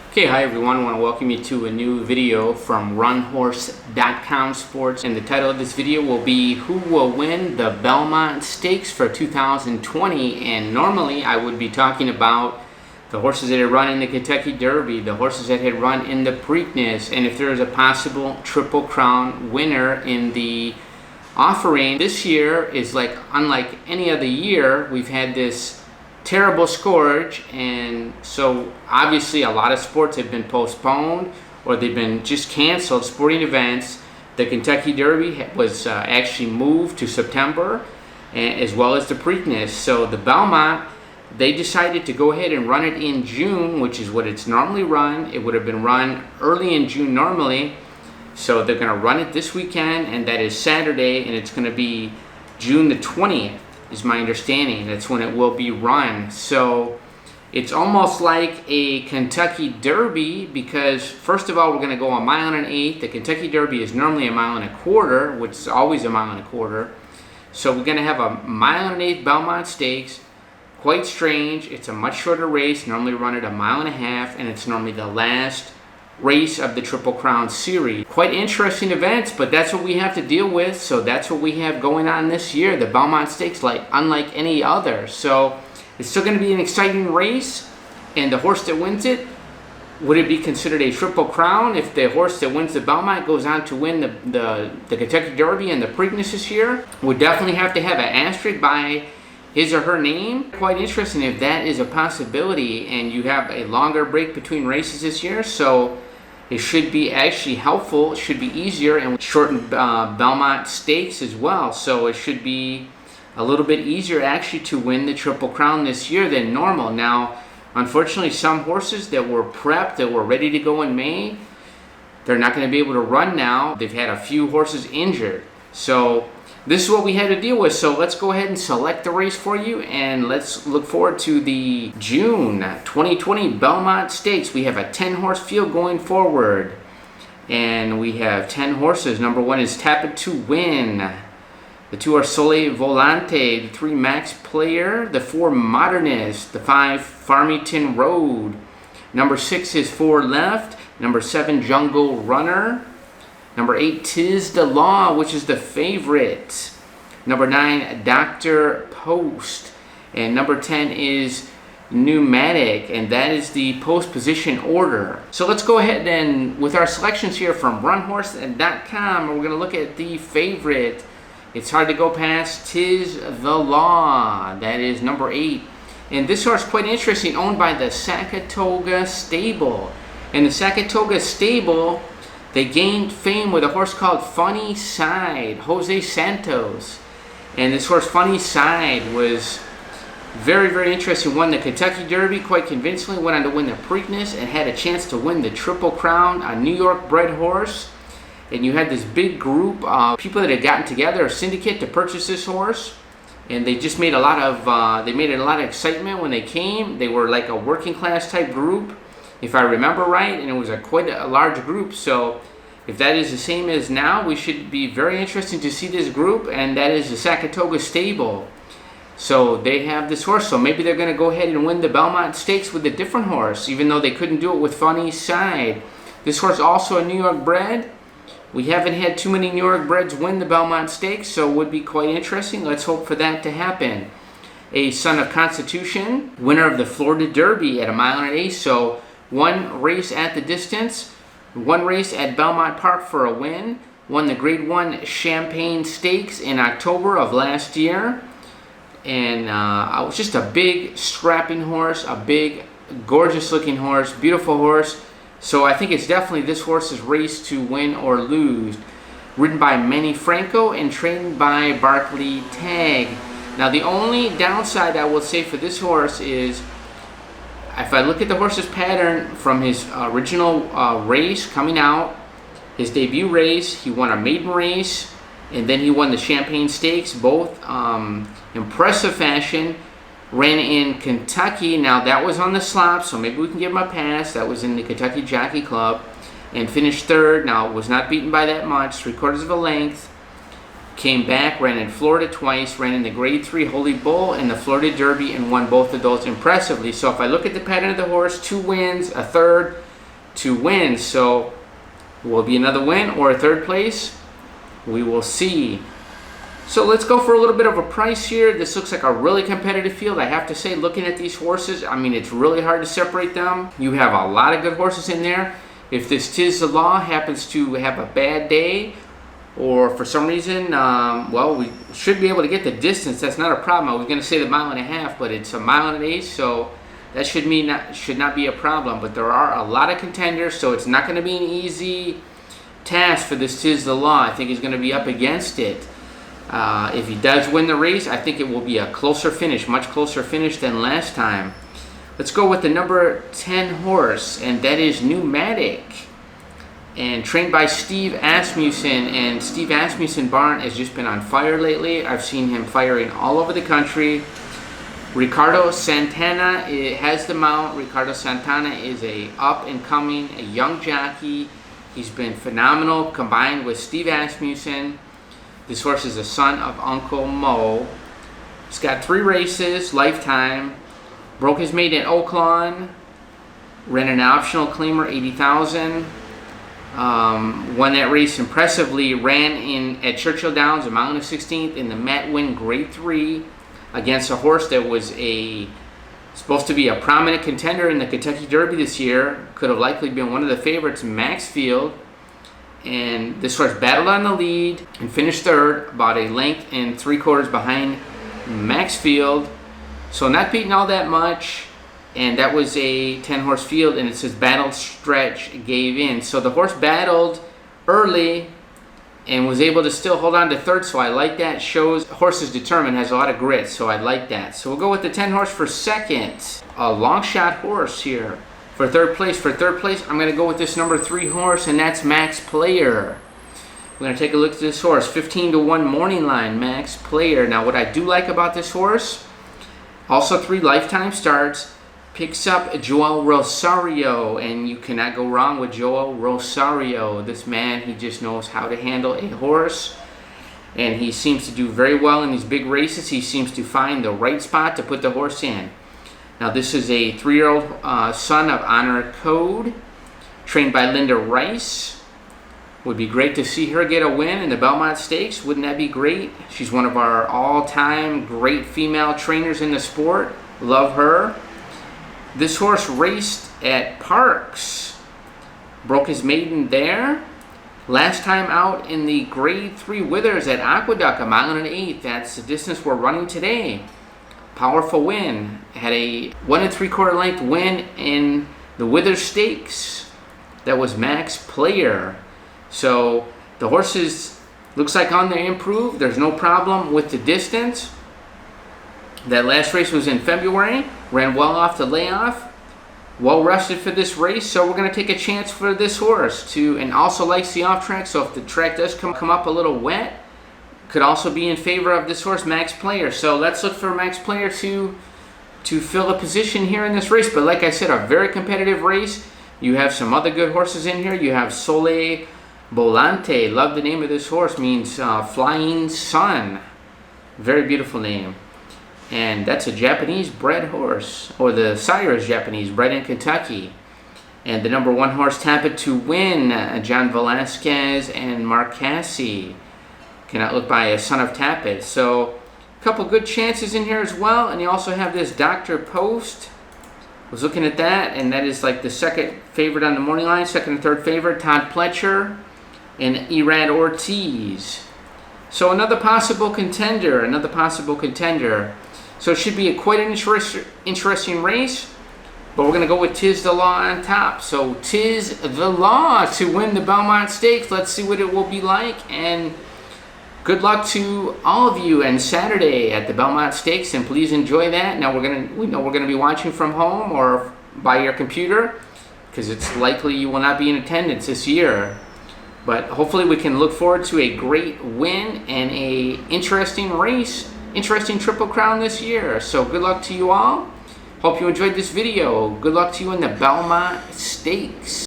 Okay, hi everyone. I want to welcome you to a new video from runhorse.com sports, and the title of this video will be Who Will Win the Belmont Stakes for 2020. And normally I would be talking about the horses that had run in the Kentucky Derby, the horses that had run in the Preakness, and if there is a possible Triple Crown winner in the offering. This year is unlike any other year. We've had this terrible scourge, and so obviously a lot of sports have been postponed or they've been just canceled, sporting events. The Kentucky Derby was actually moved to September, as well as the Preakness. So the Belmont, they decided to go ahead and run it in June, which is what it's normally run. It would have been run early in June normally, so they're going to run it this weekend, and that is Saturday, and it's going to be June the 20th. Is my understanding. That's when it will be run. So it's almost like a Kentucky Derby, because first of all, we're going to go a mile and an eighth. The Kentucky Derby is normally a mile and a quarter, which is always a mile and a quarter. So we're going to have a mile and an eighth Belmont Stakes. Quite strange. It's a much shorter race. Normally run at a mile and a half, and it's normally the last race of the Triple Crown series. Quite interesting events, but that's what we have to deal with. So that's what we have going on this year, the Belmont Stakes, unlike any other. So it's still going to be an exciting race, and the horse that wins it, would it be considered a Triple Crown if the horse that wins the Belmont goes on to win the Kentucky Derby and the Preakness this year? Would definitely have to have an asterisk by his or her name. Quite interesting if that is a possibility, and you have a longer break between races this year, so it should be actually helpful. It should be easier, and shorten Belmont Stakes as well. So it should be a little bit easier actually to win the Triple Crown this year than normal. Now, unfortunately, some horses that were prepped, that were ready to go in May, they're not going to be able to run now. They've had a few horses injured. So this is what we had to deal with. So let's go ahead and select the race for you, and let's look forward to the June 2020 Belmont Stakes. We have a 10-horse field going forward, and we have 10 horses. Number 1 is Tap It to Win. The 2 are Sole Volante. The 3, Max Player. The 4, Modernist. The 5, Farmington Road. Number 6 is 4 Left. Number 7, Jungle Runner. Number 8, Tis the Law, which is the favorite. Number 9, Dr. Post. And number 10 is Pneumatic, and that is the post position order. So let's go ahead and with our selections here from runhorse.com, we're going to look at the favorite. It's hard to go past Tis the Law. That is number 8. And this horse is quite interesting, owned by the Saratoga Stable. And the Saratoga Stable, they gained fame with a horse called Funny Side, Jose Santos. And this horse, Funny Side, was very, very interesting. Won the Kentucky Derby quite convincingly, went on to win the Preakness, and had a chance to win the Triple Crown, a New York bred horse. And you had this big group of people that had gotten together, a syndicate, to purchase this horse. And they just made a lot of, excitement when they came. They were like a working class type group, if I remember right, and it was quite a large group. So if that is the same as now, we should be very interested to see this group, and that is the Saratoga Stable. So they have this horse, so maybe they're going to go ahead and win the Belmont Stakes with a different horse, even though they couldn't do it with Funny Side. This horse also a New York bred. We haven't had too many New York breds win the Belmont Stakes, so it would be quite interesting. Let's hope for that to happen. A Son of Constitution, winner of the Florida Derby at a mile and an eighth. So 1 race at the distance, 1 race at Belmont Park for a win. Won the Grade 1 Champagne Stakes in October of last year. And it was just a big, strapping horse, a big, gorgeous-looking horse, beautiful horse. So I think it's definitely this horse's race to win or lose. Ridden by Manny Franco and trained by Barkley Tagg. Now, the only downside I will say for this horse is, if I look at the horse's pattern from his original race coming out, his debut race, he won a maiden race, and then he won the Champagne Stakes, both impressive fashion. Ran in Kentucky. Now that was on the slop, so maybe we can give him a pass. That was in the Kentucky Jockey Club, and finished 3rd. Now, was not beaten by that much, 3/4 of a length. Came back, ran in Florida twice, ran in the Grade 3 Holy Bull and the Florida Derby, and won both of those impressively. So if I look at the pattern of the horse, 2 wins, a 3rd, to win. So will it be another win or a third place? We will see. So let's go for a little bit of a price here. This looks like a really competitive field. I have to say, looking at these horses, I mean, it's really hard to separate them. You have a lot of good horses in there. If this Tiz the Law happens to have a bad day, or for some reason, well, we should be able to get the distance. That's not a problem. I was going to say the 1.5 miles, but it's 1.8 miles, so that should not be a problem. But there are a lot of contenders, so it's not going to be an easy task for this Tiz the Law. I think he's going to be up against it. If he does win the race, I think it will be a closer finish, much closer finish than last time. Let's go with the number 10 horse, and that is Pneumatic, and trained by Steve Asmussen. And Steve Asmussen barn has just been on fire lately. I've seen him firing all over the country. Ricardo Santana has the mount. Ricardo Santana is a up and coming, a young jockey. He's been phenomenal combined with Steve Asmussen. This horse is a son of Uncle Mo. He's got 3 races, lifetime. Broke his mate in Oaklawn. Ran an optional claimer, 80,000. Won that race impressively. Ran at Churchill Downs, a mile and a 16th in the Matt Winn Grade 3 against a horse that was supposed to be a prominent contender in the Kentucky Derby this year. Could have likely been one of the favorites, Maxfield. And this horse battled on the lead and finished third, about a length and 3/4 behind Maxfield. So not beating all that much. And that was a 10-horse field, and it says battled stretch gave in. So the horse battled early and was able to still hold on to third, so I like that. Shows horse is determined, has a lot of grit, so I like that. So we'll go with the 10-horse for second. A long shot horse here. For third place, I'm going to go with this number 3 horse, and that's Max Player. We're going to take a look at this horse. 15-1 morning line, Max Player. Now, what I do like about this horse, also 3 lifetime starts, picks up Joel Rosario, and you cannot go wrong with Joel Rosario. This man, he just knows how to handle a horse, and he seems to do very well in these big races. He seems to find the right spot to put the horse in. Now, this is a 3-year-old son of Honor Code, trained by Linda Rice. Would be great to see her get a win in the Belmont Stakes. Wouldn't that be great? She's one of our all-time great female trainers in the sport. Love her. This horse raced at Parks. Broke his maiden there. Last time out in the Grade 3 Withers at Aqueduct, 1.8 miles. That's the distance we're running today. Powerful win. Had a 1 3/4 length win in the Withers Stakes. That was Max Player. So the horses looks like on the improve. There's no problem with the distance. That last race was in February. Ran well off the layoff. Well rested for this race. So we're going to take a chance for this horse and also likes the off track. So if the track does come up a little wet, could also be in favor of this horse, Max Player. So let's look for Max Player to fill a position here in this race. But like I said, a very competitive race. You have some other good horses in here. You have Sole Volante. Love the name of this horse. Means flying sun. Very beautiful name. And that's a Japanese bred horse. Or the sire is Japanese, bred in Kentucky. And the number 1 horse, Tapit to Win, John Velasquez and Mark Cassie. Cannot look by a son of Tapit. So a couple good chances in here as well. And you also have this Dr. Post. Was looking at that, and that is like the second favorite on the morning line, second and third favorite, Todd Pletcher and Erad Ortiz. So another possible contender. So it should be quite an interesting race. But we're going to go with Tiz the Law on top. So Tiz the Law to win the Belmont Stakes. Let's see what it will be like. And good luck to all of you on Saturday at the Belmont Stakes, and please enjoy that. Now we know we're gonna be watching from home or by your computer, because it's likely you will not be in attendance this year. But hopefully we can look forward to a great win and a interesting race, interesting Triple Crown this year. So good luck to you all. Hope you enjoyed this video. Good luck to you in the Belmont Stakes.